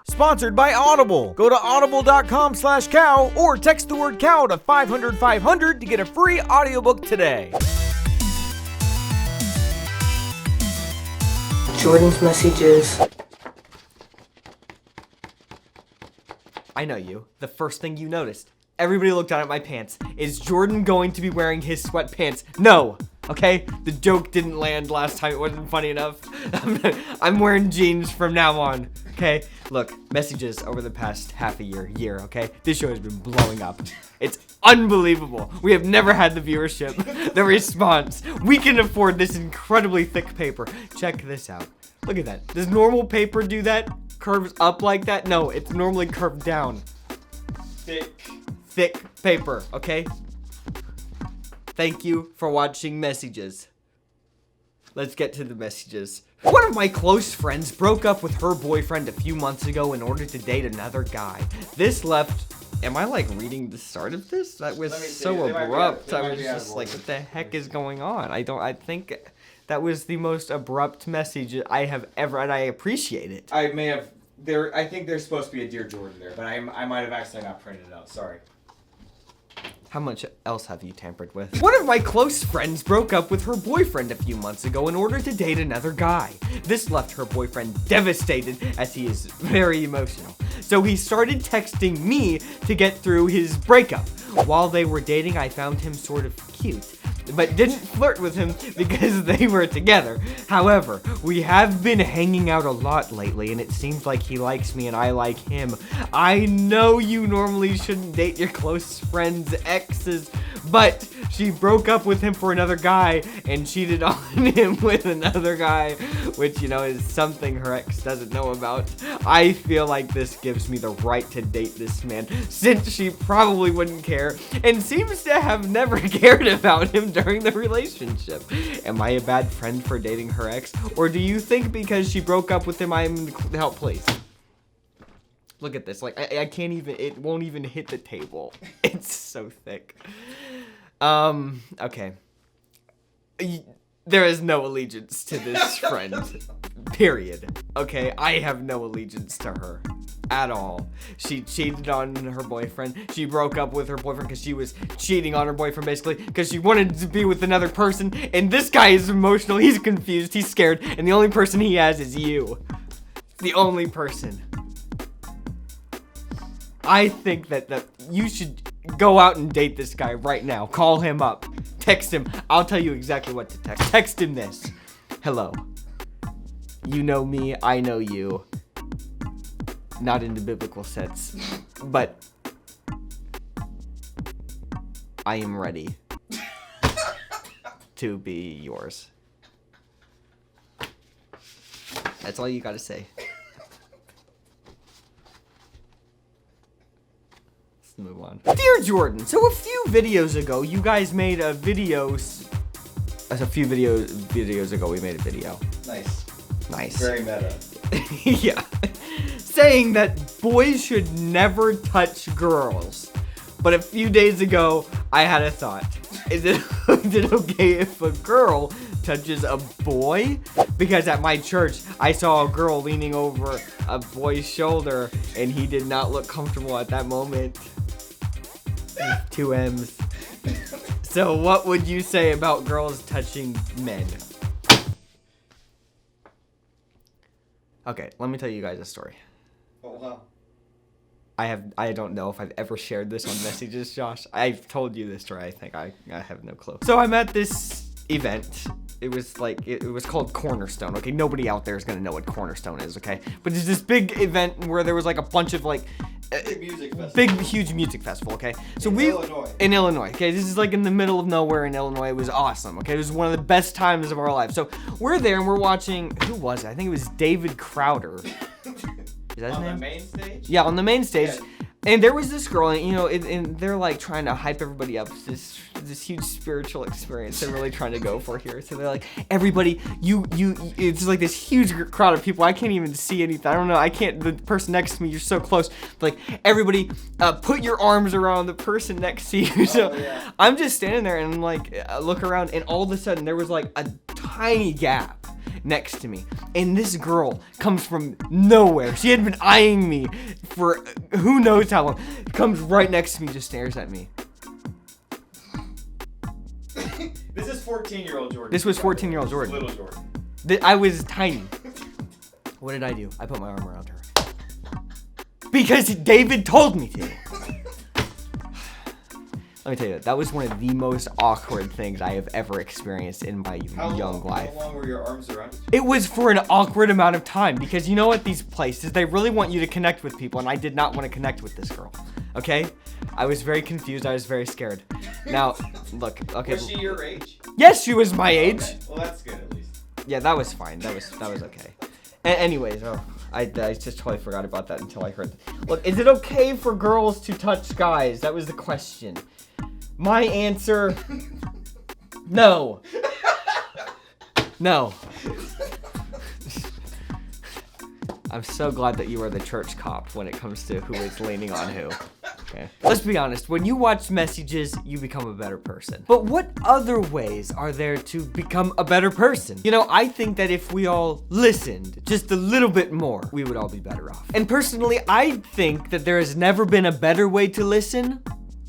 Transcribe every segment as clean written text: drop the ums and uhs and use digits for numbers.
Sponsored by Audible. Go to audible.com/cow or text the word cow to 500-500 to get a free audiobook today. Jordan's messages. I know you. The first thing you noticed. Everybody looked down at my pants. Is Jordan going to be wearing his sweatpants? No. Okay? The joke didn't land last time. It wasn't funny enough. I'm wearing jeans from now on. Okay? Look, messages over the past half a year, okay? This show has been blowing up. It's unbelievable. We have never had the viewership, the response. We can afford this incredibly thick paper. Check this out. Look at that. Does normal paper do that? Curves up like that? No, it's normally curved down. Thick paper, okay? Thank you for watching messages. Let's get to the messages. One of my close friends broke up with her boyfriend a few months ago in order to date another guy. This left... Am I like reading the start of this? That was so abrupt. I was just like, what the heck is going on? I think that was the most abrupt message I have ever, and I appreciate it. I think there's supposed to be a Dear Jordan there, but I might have accidentally not printed it out. Sorry. How much else have you tampered with? One of my close friends broke up with her boyfriend a few months ago in order to date another guy. This left her boyfriend devastated as he is very emotional. So he started texting me to get through his breakup. While they were dating, I found him sort of cute, but didn't flirt with him because they were together. However, we have been hanging out a lot lately, and it seems like he likes me and I like him. I know you normally shouldn't date your close friend's exes, but she broke up with him for another guy and cheated on him with another guy, which, you know, is something her ex doesn't know about. I feel like this gives me the right to date this man, since she probably wouldn't care and seems to have never cared about him during the relationship. Am I a bad friend for dating her ex? Or do you think because she broke up with him, I'm help, please? Look at this. Like, I can't even, it won't even hit the table. It's so thick. Okay. There is no allegiance to this friend. Period. Okay, I have no allegiance to her. At all. She cheated on her boyfriend. She broke up with her boyfriend because she was cheating on her boyfriend, basically, because she wanted to be with another person. And this guy is emotional. He's confused. He's scared. And the only person he has is you. The only person. I think that you should go out and date this guy right now. Call him up. Text him. I'll tell you exactly what to text. Text him this. Hello. You know me. I know you. Not in the biblical sense, but I am ready to be yours. That's all you gotta say. Let's move on. Dear Jordan, so a few videos ago, you guys made a video. A few videos ago, we made a video. Nice. Very meta. Yeah. Saying that boys should never touch girls. But a few days ago, I had a thought. Is it okay if a girl touches a boy? Because at my church, I saw a girl leaning over a boy's shoulder, and he did not look comfortable at that moment. 2 M's. So what would you say about girls touching men? Okay, let me tell you guys a story. Oh, wow. I don't know if I've ever shared this on messages, Josh. I've told you this story, I think. I have no clue. So I'm at this event. It was like, it was called Cornerstone, okay? Nobody out there is gonna know what Cornerstone is, okay? But it's this big event where there was like a bunch of like, big, huge music festival, okay? So in Illinois, okay? This is like in the middle of nowhere in Illinois. It was awesome, okay? It was one of the best times of our life. So we're there and we're watching, who was it? I think it was David Crowder. Is that his name? On the main stage? Yeah, on the main stage. Yeah. And there was this girl, and you know, and they're like trying to hype everybody up. This huge spiritual experience they're really trying to go for here. So they're like, everybody, it's like this huge crowd of people. I can't even see anything. I don't know. I can't. The person next to me, you're so close. Like, everybody, put your arms around the person next to you. So I'm just standing there and like look around, and all of a sudden there was like a tiny gap next to me. And this girl comes from nowhere. She had been eyeing me for who knows how long. Comes right next to me, just stares at me. This is 14-year-old Jordan. This was 14-year-old Jordan. Little Jordan. I was tiny. What did I do? I put my arm around her. Because David told me to. Let me tell you, that was one of the most awkward things I have ever experienced in my young life. How long were your arms around each other? It was for an awkward amount of time because you know at these places, they really want you to connect with people, and I did not want to connect with this girl. Okay? I was very confused. I was very scared. Now, look. Okay. Was she your age? Yes, she was my age. Okay. Well, that's good at least. Yeah, that was fine. That was okay. Anyways, I just totally forgot about that until I heard. Look, is it okay for girls to touch guys? That was the question. My answer, no. No. I'm so glad that you are the church cop when it comes to who is leaning on who. Okay. Let's be honest, when you watch Messages, you become a better person. But what other ways are there to become a better person? You know, I think that if we all listened just a little bit more, we would all be better off. And personally, I think that there has never been a better way to listen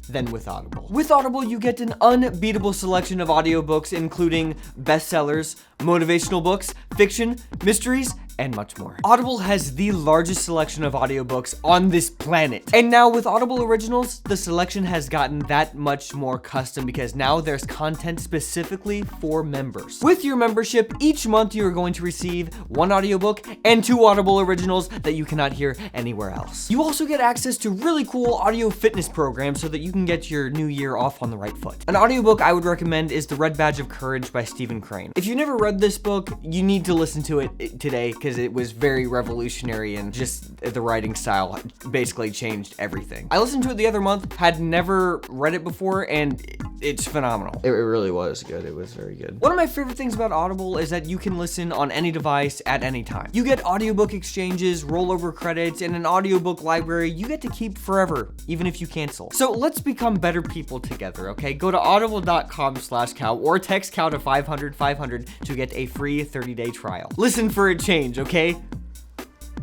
than with Audible. With Audible, you get an unbeatable selection of audiobooks, including bestsellers, motivational books, fiction, mysteries, and much more. Audible has the largest selection of audiobooks on this planet. And now with Audible Originals, the selection has gotten that much more custom because now there's content specifically for members. With your membership, each month you are going to receive 1 audiobook and 2 Audible Originals that you cannot hear anywhere else. You also get access to really cool audio fitness programs so that you can get your new year off on the right foot. An audiobook I would recommend is The Red Badge of Courage by Stephen Crane. If you've never read this book, you need to listen to it today because it was very revolutionary and just the writing style basically changed everything. I listened to it the other month, had never read it before, and it's phenomenal. It really was good. It was very good. One of my favorite things about Audible is that you can listen on any device at any time. You get audiobook exchanges, rollover credits, and an audiobook library you get to keep forever, even if you cancel. So let's become better people together, okay? Go to audible.com/cow or text cow to 500-500 to get a free 30-day trial. Listen for a change, okay?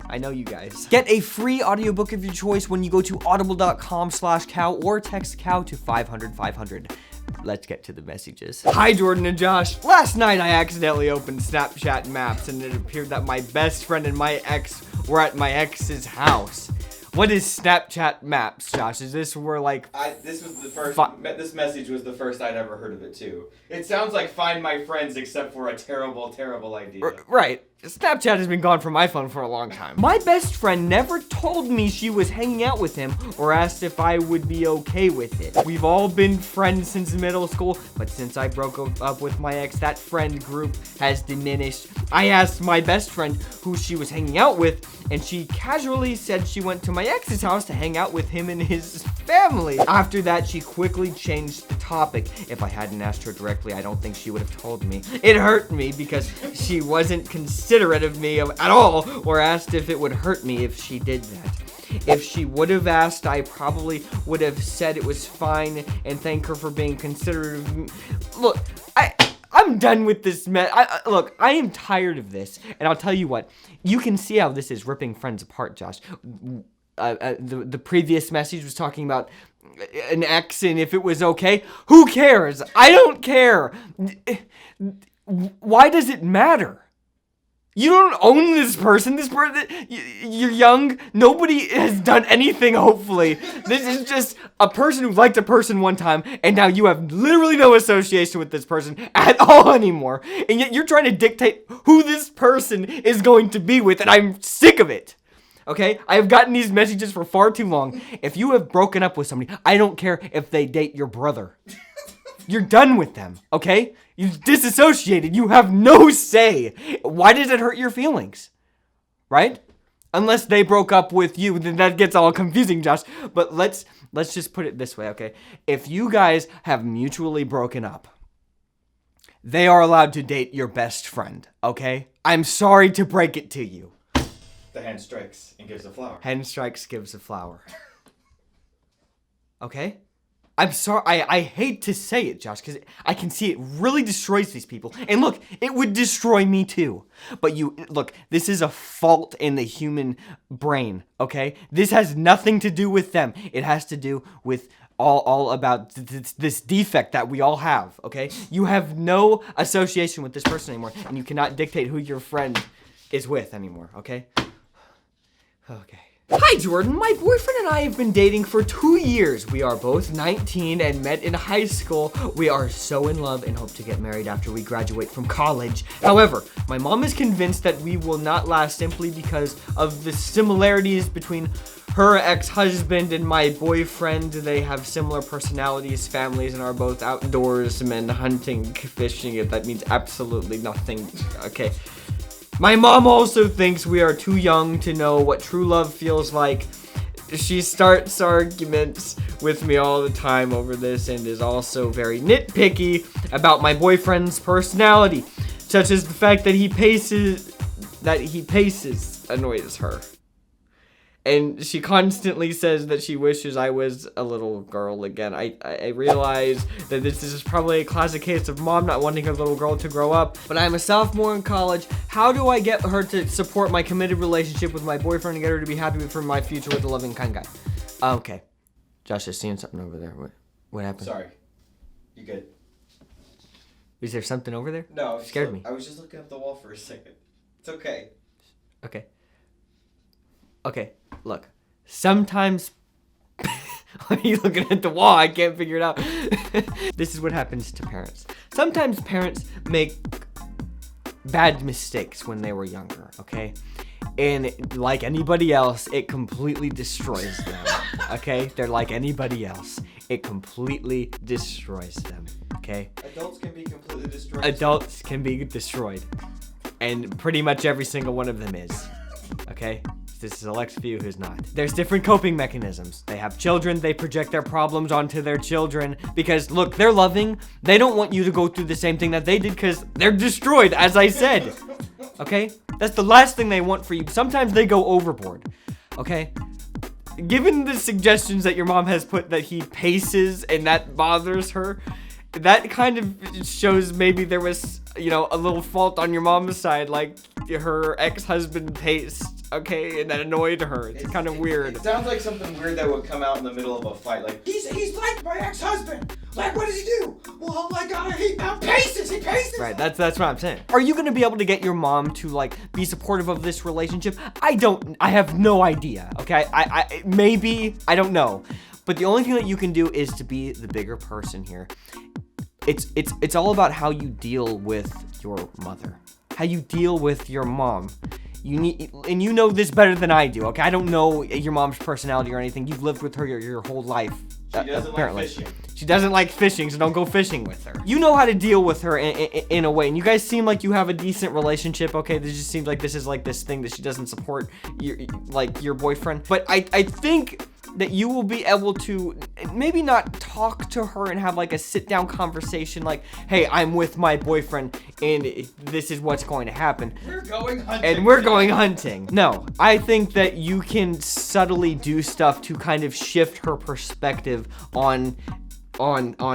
I know you guys. Get a free audiobook of your choice when you go to audible.com/cow or text cow to 500-500. Let's get to the messages. Hi, Jordan and Josh. Last night I accidentally opened Snapchat Maps and it appeared that my best friend and my ex were at my ex's house. What is Snapchat Maps, Josh? Is this where like... This was the first... This message was the first I'd ever heard of it, too. It sounds like Find My Friends, except for a terrible, terrible idea. Right. Snapchat has been gone from my phone for a long time. My best friend never told me she was hanging out with him or asked if I would be okay with it. We've all been friends since middle school, but since I broke up with my ex, that friend group has diminished. I asked my best friend who she was hanging out with, and she casually said she went to my ex's house to hang out with him and his family. After that, she quickly changed the topic. If I hadn't asked her directly, I don't think she would have told me. It hurt me because she wasn't considerate of me at all, or asked if it would hurt me if she did that. If she would have asked, I probably would have said it was fine and thank her for being considerate of me. Look, I'm done with this look, I am tired of this, and I'll tell you what, you can see how this is ripping friends apart, Josh. The previous message was talking about an ex and if it was okay. Who cares? I don't care. Why does it matter? You don't own this person. You're young. Nobody has done anything, hopefully. This is just a person who liked a person one time, and now you have literally no association with this person at all anymore. And yet you're trying to dictate who this person is going to be with, and I'm sick of it. Okay? I have gotten these messages for far too long. If you have broken up with somebody, I don't care if they date your brother. You're done with them, okay? You've disassociated. You have no say. Why does it hurt your feelings? Right? Unless they broke up with you, then that gets all confusing, Josh. But let's just put it this way, okay? If you guys have mutually broken up, they are allowed to date your best friend, okay? I'm sorry to break it to you. The hen strikes and gives a flower. Hen strikes, gives a flower. Okay? I'm sorry, I hate to say it, Josh, because I can see it really destroys these people. And look, it would destroy me too. But look, this is a fault in the human brain, okay? This has nothing to do with them. It has to do with all about this defect that we all have, okay? You have no association with this person anymore, and you cannot dictate who your friend is with anymore, okay? Okay. Hi, Jordan. My boyfriend and I have been dating for 2 years. We are both 19 and met in high school. We are so in love and hope to get married after we graduate from college. However, my mom is convinced that we will not last simply because of the similarities between her ex-husband and my boyfriend. They have similar personalities, families, and are both outdoorsmen, hunting, fishing, if that means absolutely nothing. Okay. My mom also thinks we are too young to know what true love feels like. She starts arguments with me all the time over this and is also very nitpicky about my boyfriend's personality, such as the fact that he paces annoys her. And she constantly says that she wishes I was a little girl again. I realize that this is probably a classic case of mom not wanting her little girl to grow up, but I'm a sophomore in college. How do I get her to support my committed relationship with my boyfriend and get her to be happy for my future with a loving, kind guy? Okay. Josh is seeing something over there. What happened? Sorry. You good? Is there something over there? No. Scared me. I was just looking up the wall for a second. It's okay. Okay, look. Sometimes... Why are you looking at the wall? I can't figure it out. This is what happens to parents. Sometimes parents make bad mistakes when they were younger, okay? And like anybody else, it completely destroys them, okay? They're like anybody else. It completely destroys them, okay? Adults can be completely destroyed. Adults can be destroyed. And pretty much every single one of them is, okay? This is a select few who's not. There's different coping mechanisms. They have children, they project their problems onto their children because, look, they're loving. They don't want you to go through the same thing that they did because they're destroyed, as I said. Okay? That's the last thing they want for you. Sometimes they go overboard. Okay? Given the suggestions that your mom has put that he paces and that bothers her, that kind of shows maybe there was, you know, a little fault on your mom's side, like her ex-husband paced, okay, and that annoyed her. It's kind of weird. It sounds like something weird that would come out in the middle of a fight. Like, he's like my ex-husband. Like, what does he do? Well, my God, he paces. He paces. Right, that's what I'm saying. Are you gonna be able to get your mom to like be supportive of this relationship? I have no idea. Okay, I maybe, I don't know. But the only thing that you can do is to be the bigger person here. It's all about how you deal with your mother, how you deal with your mom. You need, and you know this better than I do, okay? I don't know your mom's personality or anything. You've lived with her your whole life. She doesn't apparently. like fishing. She doesn't like fishing, so don't go fishing with her. You know how to deal with her in a way, and you guys seem like you have a decent relationship, okay? This just seems like this is like this thing that she doesn't support your boyfriend. But I think that you will be able to maybe not talk to her and have like a sit down conversation like, hey, I'm with my boyfriend and this is what's going to happen. We're going hunting. And we're going hunting. No, I think that you can subtly do stuff to kind of shift her perspective on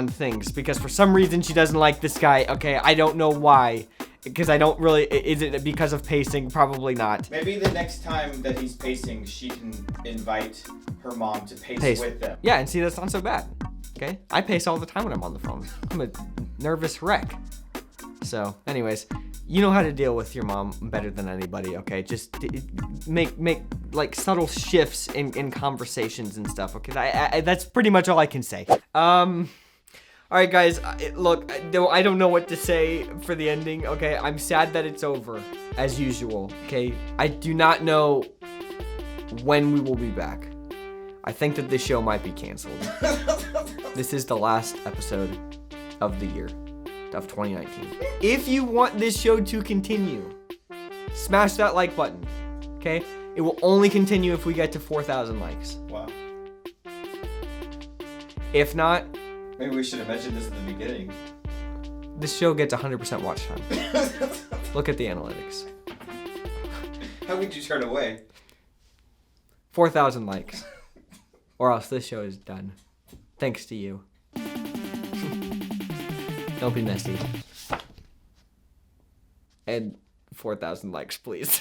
things, because for some reason she doesn't like this guy. Okay, I don't know why. Because I don't really, is it because of pacing? Probably not. Maybe the next time that he's pacing, she can invite her mom to pace with them. Yeah, and see, that's not so bad. Okay? I pace all the time when I'm on the phone. I'm a nervous wreck. So, anyways, you know how to deal with your mom better than anybody, okay? Just make like subtle shifts in conversations and stuff, okay? That's pretty much all I can say. All right, guys, look, I don't know what to say for the ending, okay? I'm sad that it's over, as usual, okay? I do not know when we will be back. I think that this show might be canceled. This is the last episode of the year, of 2019. If you want this show to continue, smash that like button, okay? It will only continue if we get to 4,000 likes. Wow. If not, maybe we should have mentioned this in the beginning. this show gets 100% watch time. Look at the analytics. How would you turn away? 4,000 likes. Or else this show is done. Thanks to you. Don't be messy. And 4,000 likes, please.